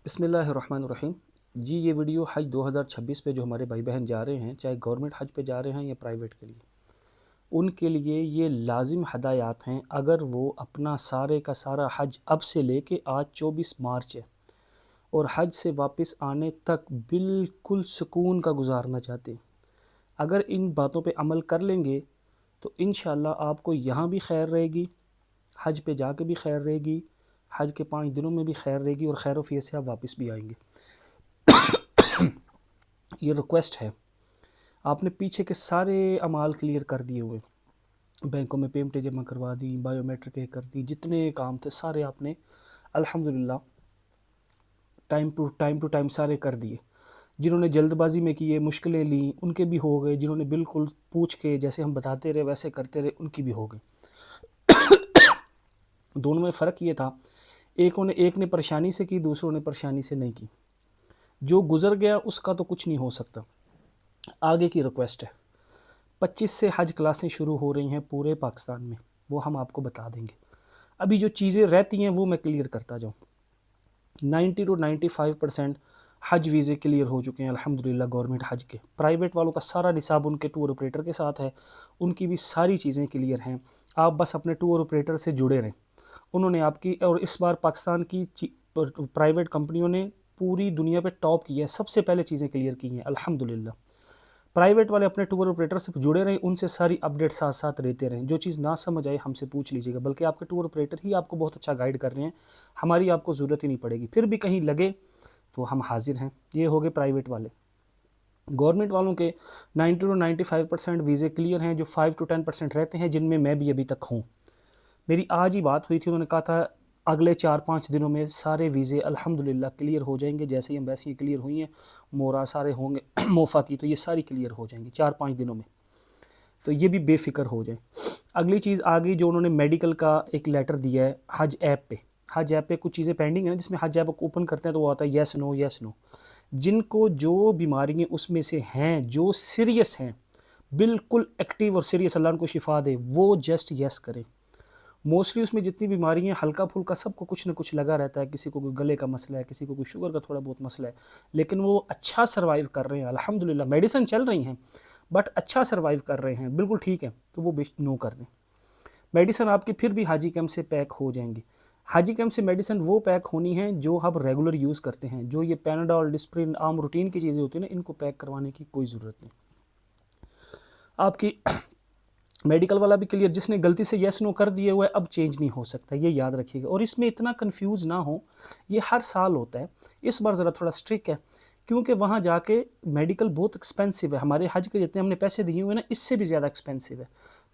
بسم اللہ الرحمن الرحیم۔ جی یہ ویڈیو حج 2026 پہ جو ہمارے بھائی بہن جا رہے ہیں، چاہے گورنمنٹ حج پہ جا رہے ہیں یا پرائیویٹ کے لیے، ان کے لیے یہ لازم ہدایات ہیں اگر وہ اپنا سارے کا سارا حج اب سے لے کے آج 24 مارچ ہے اور حج سے واپس آنے تک بالکل سکون کا گزارنا چاہتے ہیں۔ اگر ان باتوں پہ عمل کر لیں گے تو انشاءاللہ آپ کو یہاں بھی خیر رہے گی، حج پہ جا کے بھی خیر رہے گی، حج کے 5 دنوں میں بھی خیر رہے گی اور خیر و فیت سے آپ واپس بھی آئیں گے۔ یہ ریکویسٹ ہے، آپ نے پیچھے کے سارے اعمال کلیئر کر دیے ہوئے، بینکوں میں پیمنٹیں جمع کروا دی، بایو میٹرک کر دی، جتنے کام تھے سارے آپ نے الحمدللہ ٹائم ٹو ٹائم سارے کر دیے۔ جنہوں نے جلد بازی میں کیے، مشکلیں لیں، ان کے بھی ہو گئے۔ جنہوں نے بالکل پوچھ کے جیسے ہم بتاتے رہے ویسے کرتے رہے، ان کی بھی ہو گئی۔ دونوں میں فرق یہ تھا، ایک نے پریشانی سے کی، دوسروں نے پریشانی سے نہیں کی۔ جو گزر گیا اس کا تو کچھ نہیں ہو سکتا۔ آگے کی ریکویسٹ ہے، 25 سے حج کلاسیں شروع ہو رہی ہیں پورے پاکستان میں، وہ ہم آپ کو بتا دیں گے۔ ابھی جو چیزیں رہتی ہیں وہ میں کلیئر کرتا جاؤں۔ 90 to 95% حج ویزے کلیئر ہو چکے ہیں الحمدللہ گورنمنٹ حج کے۔ پرائیویٹ والوں کا سارا نصاب ان کے ٹور آپریٹر کے ساتھ ہے، ان کی بھی ساری چیزیں کلیئر ہیں۔ آپ بس اپنے ٹور آپریٹر سے جڑے رہیں، انہوں نے آپ کی، اور اس بار پاکستان کی پرائیویٹ کمپنیوں نے پوری دنیا پہ ٹاپ کی ہے، سب سے پہلے چیزیں کلیئر کی ہیں الحمدللہ۔ پرائیویٹ والے اپنے ٹور آپریٹر سے جڑے رہیں، ان سے ساری اپڈیٹ ساتھ ساتھ رہتے رہیں۔ جو چیز نہ سمجھ آئے ہم سے پوچھ لیجیے گا، بلکہ آپ کے ٹور آپریٹر ہی آپ کو بہت اچھا گائیڈ کر رہے ہیں، ہماری آپ کو ضرورت ہی نہیں پڑے گی۔ پھر بھی کہیں لگے تو ہم حاضر ہیں۔ یہ ہو گئے پرائیویٹ والے۔ گورنمنٹ والوں کے 90 to 95% ویزے کلیئر ہیں، جو 5 to 10% رہتے ہیں، جن میں میں بھی ابھی تک ہوں۔ میری آج ہی بات ہوئی تھی، انہوں نے کہا تھا اگلے 4-5 دنوں میں سارے ویزے الحمدللہ کلیئر ہو جائیں گے۔ جیسے ہی ایمبیسی کلیئر ہوئی ہیں، مورا سارے ہوں گے، موفا کی، تو یہ ساری کلیئر ہو جائیں گی 4-5 دنوں میں، تو یہ بھی بے فکر ہو جائیں۔ اگلی چیز آ گئی جو انہوں نے میڈیکل کا ایک لیٹر دیا ہے حج ایپ پہ۔ حج ایپ پہ کچھ چیزیں پینڈنگ ہیں، جس میں حج ایپ کو اوپن کرتے ہیں تو وہ آتا ہے یس نو یس نو۔ جن کو جو بیماریاں اس میں سے ہیں جو سیریس ہیں، بالکل ایکٹیو اور سیریس، اللہ ان کو شفا دے، وہ جسٹ یس کریں۔ موسٹلی اس میں جتنی بیماری ہیں ہلکا پھلکا سب کو کچھ نہ کچھ لگا رہتا ہے، کسی کو کوئی گلے کا مسئلہ ہے، کسی کو کوئی شوگر کا تھوڑا بہت مسئلہ ہے، لیکن وہ اچھا سروائیو کر رہے ہیں الحمدللہ۔ میڈیسن چل رہی ہیں بٹ اچھا سروائیو کر رہے ہیں، بالکل ٹھیک ہے، تو وہ نو کر دیں۔ میڈیسن آپ کی پھر بھی حاجی کیمپ سے پیک ہو جائیں گی۔ حاجی کیمپ سے میڈیسن وہ پیک ہونی ہیں جو آپ ریگولر یوز کرتے ہیں، جو یہ پیناڈول، ڈسپرین، عام روٹین کی چیزیں ہوتی ہیں نا، ان کو پیک کروانے کی کوئی ضرورت نہیں۔ آپ کی میڈیکل والا بھی کلیئر، جس نے غلطی سے یس نو کر دیے ہوئے اب چینج نہیں ہو سکتا، یہ یاد رکھیے گا۔ اور اس میں اتنا کنفیوز نہ ہو، یہ ہر سال ہوتا ہے، اس بار ذرا تھوڑا سٹرک ہے، کیونکہ وہاں جا کے میڈیکل بہت ایکسپینسو ہے۔ ہمارے حج کے جتنے ہم نے پیسے دیے ہوئے نا، اس سے بھی زیادہ ایکسپینسو ہے،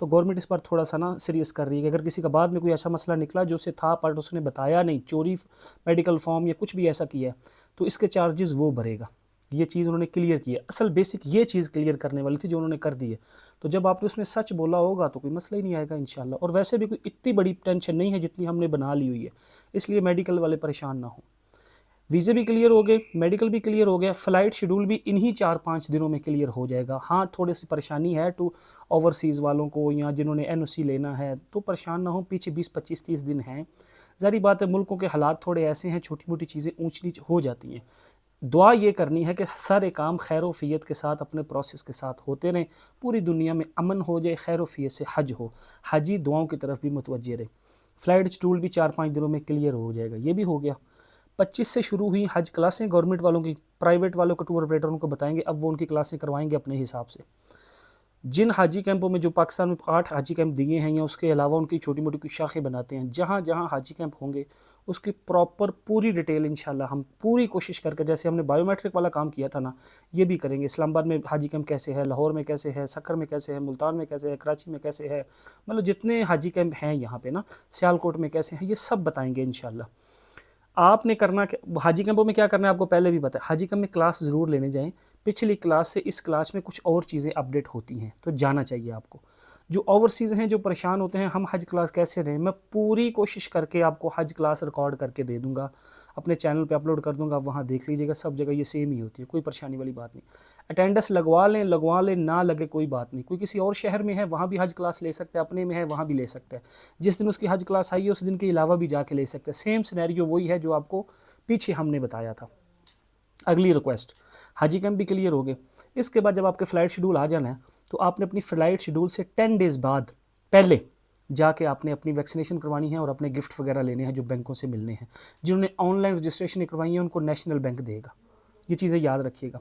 تو گورنمنٹ اس بار تھوڑا سا نا سیریس کر رہی ہے کہ اگر کسی کا بعد میں کوئی ایسا مسئلہ نکلا جو سے تھا پر اس نے بتایا نہیں، چوری میڈیکل فارم یا کچھ بھی ایسا کیا ہے، تو اس کے چارجز وہ بھرے گا۔ یہ چیز انہوں نے کلیئر کی ہے، اصل بیسک یہ چیز کلیئر کرنے والی تھی جو انہوں نے کر دی ہے۔ تو جب آپ نے اس میں سچ بولا ہوگا تو کوئی مسئلہ ہی نہیں آئے گا انشاءاللہ۔ اور ویسے بھی کوئی اتنی بڑی ٹینشن نہیں ہے جتنی ہم نے بنا لی ہوئی ہے، اس لیے میڈیکل والے پریشان نہ ہوں۔ ویزے بھی کلیئر ہو گئے، میڈیکل بھی کلیئر ہو گیا، فلائٹ شیڈول بھی انہی 4-5 دنوں میں کلیئر ہو جائے گا۔ ہاں تھوڑی سی پریشانی ہے ٹو اوورسیز والوں کو، یا جنہوں نے NOC لینا ہے تو پریشان نہ ہوں، پیچھے 20-25-30 دن ہیں۔ ظاہری بات ہے ملکوں کے حالات تھوڑے ایسے ہیں، چھوٹی موٹی چیزیں اونچ نیچ ہو جاتی ہیں۔ دعا یہ کرنی ہے کہ سارے کام خیر و فیت کے ساتھ اپنے پروسیس کے ساتھ ہوتے رہیں، پوری دنیا میں امن ہو جائے، خیر و فیت سے حج ہو، حجی دعاؤں کی طرف بھی متوجہ رہے۔ فلائٹ شیڈول بھی 4-5 دنوں میں کلیئر ہو جائے گا، یہ بھی ہو گیا۔ 25 سے شروع ہوئی حج کلاسیں گورنمنٹ والوں کی، پرائیویٹ والوں کو ٹور آپریٹر ان کو بتائیں گے، اب وہ ان کی کلاسیں کروائیں گے اپنے حساب سے۔ جن حاجی کیمپوں میں، جو پاکستان میں 8 حاجی کیمپ دیے ہیں، یا اس کے علاوہ ان کی چھوٹی موٹی کچھ شاخیں بناتے ہیں، جہاں جہاں حاجی کیمپ ہوں گے اس کی پراپر پوری ڈیٹیل انشاءاللہ ہم پوری کوشش کر کے، جیسے ہم نے بایو میٹرک والا کام کیا تھا نا، یہ بھی کریں گے۔ اسلام آباد میں حاجی کیمپ کیسے ہے، لاہور میں کیسے ہے، سکھر میں کیسے ہے، ملتان میں کیسے ہے، کراچی میں کیسے ہے، مطلب جتنے حاجی کیمپ ہیں یہاں پہ نا، سیالکوٹ میں کیسے ہیں، یہ سب بتائیں گے انشاءاللہ۔ آپ نے کرنا کہ حاجی کیمپوں میں کیا کرنا ہے آپ کو پہلے بھی پتہ ہے، حاجی کیمپ میں کلاس ضرور لینے جائیں۔ پچھلی کلاس سے اس کلاس میں کچھ اور چیزیں اپڈیٹ ہوتی ہیں تو جانا چاہیے آپ کو۔ جو اوورسیز ہیں، جو پریشان ہوتے ہیں ہم حج کلاس کیسے رہیں، میں پوری کوشش کر کے آپ کو حج کلاس ریکارڈ کر کے دے دوں گا، اپنے چینل پہ اپلوڈ کر دوں گا، وہاں دیکھ لیجیے گا، سب جگہ یہ سیم ہی ہوتی ہے، کوئی پریشانی والی بات نہیں۔ اٹینڈنس لگوا لیں نہ لگے کوئی بات نہیں، کوئی کسی اور شہر میں ہے وہاں بھی حج کلاس لے سکتا ہے، اپنے میں ہے وہاں بھی لے سکتا ہے، جس دن اس کی حج کلاس آئی ہے اس دن کے علاوہ بھی جا کے لے سکتا ہے۔ سیم سینیریو وہی ہے جو آپ کو پیچھے ہم نے بتایا تھا۔ اگلی ریکویسٹ، حاجی کیمپ بھی کلیئر ہو گئے، اس کے بعد جب آپ کے فلائٹ شیڈول آ جانا ہے تو آپ نے اپنی فلائٹ شیڈول سے 10 ڈیز بعد پہلے جا کے آپ نے اپنی ویکسینیشن کروانی ہے اور اپنے گفٹ وغیرہ لینے ہیں جو بینکوں سے ملنے ہیں۔ جنہوں نے آن لائن رجسٹریشن کروائی ہے ان کو نیشنل بینک دے گا، یہ چیزیں یاد رکھیے گا۔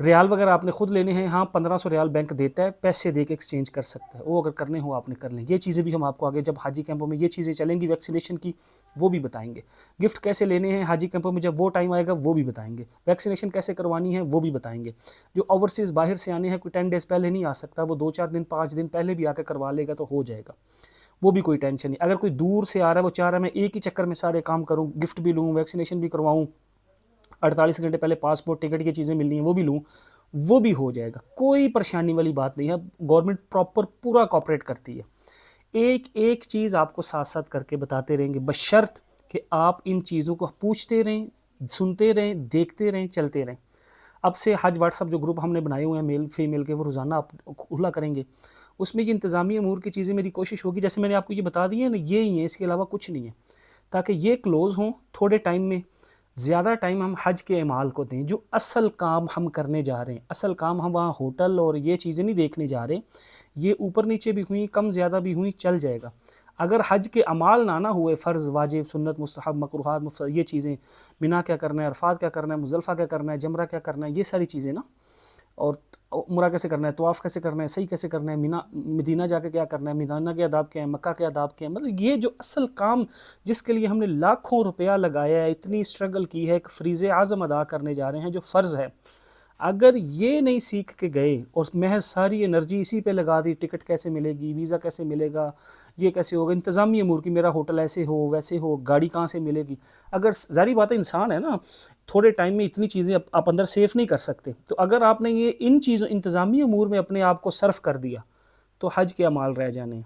ریال وغیرہ آپ نے خود لینے ہیں، ہاں 1500 ریال بینک دیتا ہے، پیسے دے کے ایکسچینج کر سکتا ہے، وہ اگر کرنے ہو آپ نے کر لیں۔ یہ چیزیں بھی ہم آپ کو آگے جب حاجی کیمپوں میں یہ چیزیں چلیں گی ویکسینیشن کی وہ بھی بتائیں گے، گفٹ کیسے لینے ہیں حاجی کیمپوں میں جب وہ ٹائم آئے گا وہ بھی بتائیں گے، ویکسینیشن کیسے کروانی ہے وہ بھی بتائیں گے۔ جو اوورسیز باہر سے آنے ہیں کوئی 10 ڈیز پہلے نہیں آ سکتا، وہ 2-4 دن 5 دن پہلے بھی آ کے کروا لے گا تو ہو جائے گا، وہ بھی کوئی ٹینشن نہیں۔ اگر کوئی دور سے آ رہا ہے وہ چاہ رہا ہے میں ایک ہی چکر میں سارے کام کروں، گفٹ بھی لوں ویکسینیشن بھی کرواؤں، 48 گھنٹے پہلے پاسپورٹ ٹکٹ کی چیزیں ملنی ہیں وہ بھی لوں، وہ بھی ہو جائے گا، کوئی پریشانی والی بات نہیں ہے۔ گورنمنٹ پراپر پورا کوآپریٹ کرتی ہے، ایک ایک چیز آپ کو ساتھ ساتھ کر کے بتاتے رہیں گے، بشرط کہ آپ ان چیزوں کو پوچھتے رہیں، سنتے رہیں، دیکھتے رہیں، چلتے رہیں۔ اب سے حج واٹس اپ جو گروپ ہم نے بنائے ہوئے ہیں میل فیمیل کے، وہ روزانہ آپ کھلا کریں گے، اس میں یہ انتظامی امور کی چیزیں میری کوشش ہوگی جیسے میں نے آپ کو یہ بتا دی ہے نا، یہ ہی ہیں، اس کے علاوہ کچھ نہیں ہے، تاکہ یہ کلوز ہوں، تھوڑے ٹائم میں زیادہ ٹائم ہم حج کے اعمال کو دیں، جو اصل کام ہم کرنے جا رہے ہیں۔ اصل کام ہم وہاں ہوٹل اور یہ چیزیں نہیں دیکھنے جا رہے، یہ اوپر نیچے بھی ہوئیں، کم زیادہ بھی ہوئیں، چل جائے گا۔ اگر حج کے اعمال نہ ہوئے، فرض واجب سنت مستحب مکروہات یہ چیزیں، مینا کیا کرنا ہے، عرفات کیا کرنا ہے، مزدلفہ کیا کرنا ہے، جمرہ کیا کرنا ہے، یہ ساری چیزیں نا، اور عمرہ کیسے کرنا ہے، طواف کیسے کرنا ہے، صحیح کیسے کرنا ہے، مدینہ جا کے کیا کرنا ہے، مدینہ کے آداب کیا ہیں، مکہ کے آداب کیا ہیں، مطلب یہ جو اصل کام جس کے لیے ہم نے لاکھوں روپیہ لگایا ہے، اتنی اسٹرگل کی ہے، ایک فریض اعظم ادا کرنے جا رہے ہیں جو فرض ہے، اگر یہ نہیں سیکھ کے گئے اور محض ساری انرجی اسی پہ لگا دی، ٹکٹ کیسے ملے گی، ویزا کیسے ملے گا، یہ کیسے ہوگا، انتظامی امور کی میرا ہوٹل ایسے ہو ویسے ہو، گاڑی کہاں سے ملے گی، اگر ظاہری بات ہے انسان ہے نا، تھوڑے ٹائم میں اتنی چیزیں آپ اندر سیف نہیں کر سکتے، تو اگر آپ نے یہ ان چیزوں انتظامی امور میں اپنے آپ کو صرف کر دیا تو حج کے اعمال رہ جانے ہیں۔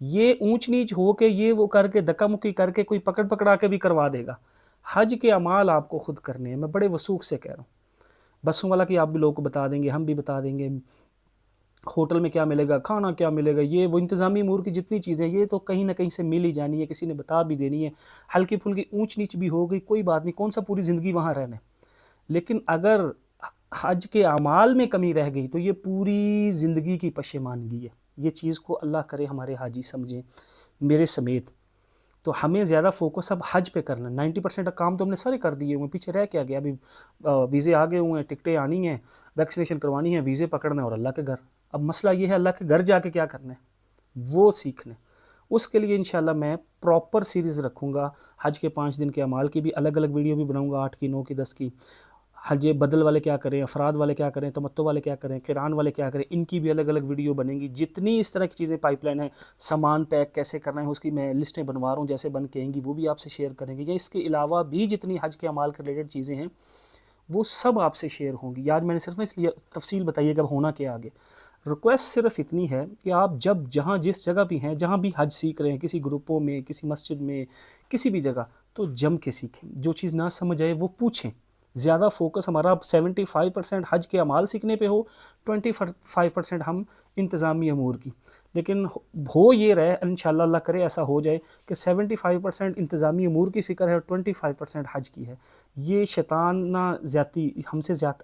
یہ اونچ نیچ ہو کے یہ وہ کر کے دھکا مکی کر کے کوئی پکڑا کے بھی کروا دے گا، حج کے اعمال آپ کو خود کرنے ہیں، میں بڑے وثوق سے کہہ رہا ہوں۔ بسوں والا کہ آپ بھی لوگوں کو بتا دیں گے، ہم بھی بتا دیں گے، ہوٹل میں کیا ملے گا، کھانا کیا ملے گا، یہ وہ انتظامی امور کی جتنی چیزیں یہ تو کہیں نہ کہیں سے مل ہی جانی ہے، کسی نے بتا بھی دینی ہے، ہلکی پھلکی اونچ نیچ بھی ہو گئی کوئی بات نہیں، کون سا پوری زندگی وہاں رہنا ہے، لیکن اگر حج کے اعمال میں کمی رہ گئی تو یہ پوری زندگی کی پشیمانگی ہے۔ یہ چیز کو اللہ کرے ہمارے حاجی سمجھیں میرے سمیت، تو ہمیں زیادہ فوکس اب حج پہ کرنا ہے۔ 90% کام تو ہم نے سارے کر دیے ہوئے ہیں، پیچھے رہ کیا گیا، ابھی ویزے آ گئے ہوئے ہیں، ٹکٹیں آنی ہیں، ویکسینیشن کروانی ہے، ویزے پکڑنا ہے اور اللہ کے گھر۔ اب مسئلہ یہ ہے اللہ کے گھر جا کے کیا کرنا ہے وہ سیکھنا ہے۔ اس کے لیے انشاءاللہ میں پراپر سیریز رکھوں گا، حج کے 5 دن کے اعمال کی بھی الگ الگ ویڈیو بھی بناؤں گا، 8 کی 9 کی 10 کی، حج بدل والے کیا کریں، افراد والے کیا کریں، تمتع والے کیا کریں، قران والے کیا کریں، ان کی بھی الگ الگ ویڈیو بنیں گی۔ جتنی اس طرح کی چیزیں پائپ لائن ہے، سامان پیک کیسے کرنا ہے اس کی میں لسٹیں بنوا رہا ہوں، جیسے بن کے آئیں گی وہ بھی آپ سے شیئر کریں گے، یا اس کے علاوہ بھی جتنی حج کے اعمال کے ریلیٹڈ چیزیں ہیں وہ سب آپ سے شیئر ہوں گی۔ یاد میں نے صرف اس لیے تفصیل بتائیے کہ ہونا کیا آگے۔ ریکویسٹ صرف اتنی ہے کہ آپ جب جہاں جس جگہ بھی ہیں، جہاں بھی حج سیکھ رہے ہیں، کسی گروپوں میں، کسی مسجد میں، کسی بھی جگہ، تو جم کے سیکھیں، جو چیز نہ سمجھ آئے وہ پوچھیں۔ زیادہ فوکس ہمارا 75% حج کے اعمال سیکھنے پہ ہو، 25% ہم انتظامی امور کی، لیکن ہو یہ رہے انشاءاللہ اللہ کرے ایسا ہو جائے کہ 75% انتظامی امور کی فکر ہے اور 25% حج کی ہے۔ یہ شیطانہ زیادتی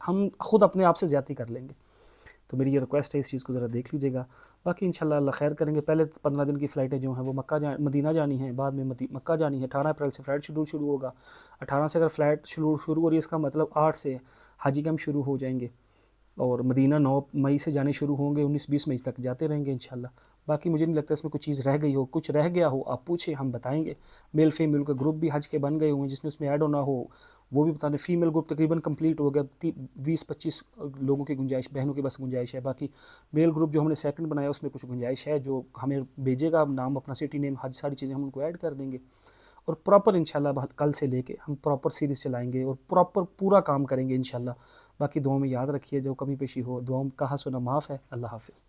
ہم خود اپنے آپ سے زیادتی کر لیں گے، تو میری یہ ریکویسٹ ہے اس چیز کو ذرا دیکھ لیجیے گا۔ باقی انشاءاللہ اللہ خیر کریں گے۔ پہلے 15 دن کی فلائٹیں جو ہیں وہ مدینہ جانی ہیں، بعد میں مکہ جانی ہے۔ 18 اپریل سے فلائٹ شیڈول شروع ہوگا، 18 سے اگر فلائٹ شروع ہو رہی ہے اس کا مطلب 8 سے حاجی کیمپ شروع ہو جائیں گے، اور مدینہ 9 مئی سے جانے شروع ہوں گے، 19-20 مئی تک جاتے رہیں گے انشاءاللہ۔ باقی مجھے نہیں لگتا اس میں کوئی چیز رہ گئی ہو، کچھ رہ گیا ہو آپ پوچھیں، ہم بتائیں گے۔ میل فیمیل کے گروپ بھی حج کے بن گئے ہوئے ہیں، جس میں اس میں ایڈ ہونا ہو وہ بھی بتانے۔ فیمیل گروپ تقریباً کمپلیٹ ہو گیا، 20-25 لوگوں کی گنجائش، بہنوں کی بس گنجائش ہے۔ باقی میل گروپ جو ہم نے سیکنڈ بنایا اس میں کچھ گنجائش ہے، جو ہمیں بھیجے گا نام اپنا، سٹی نیم، حج، ساری چیزیں ہم ان کو ایڈ کر دیں گے، اور پراپر انشاءاللہ کل سے لے کے ہم پراپر سیریز چلائیں گے اور پراپر پورا کام کریں گے انشاءاللہ۔ باقی دعاؤں میں یاد رکھیے، جو کمی پیشی ہو دعاؤں کہا سنا معاف ہے۔ اللہ حافظ۔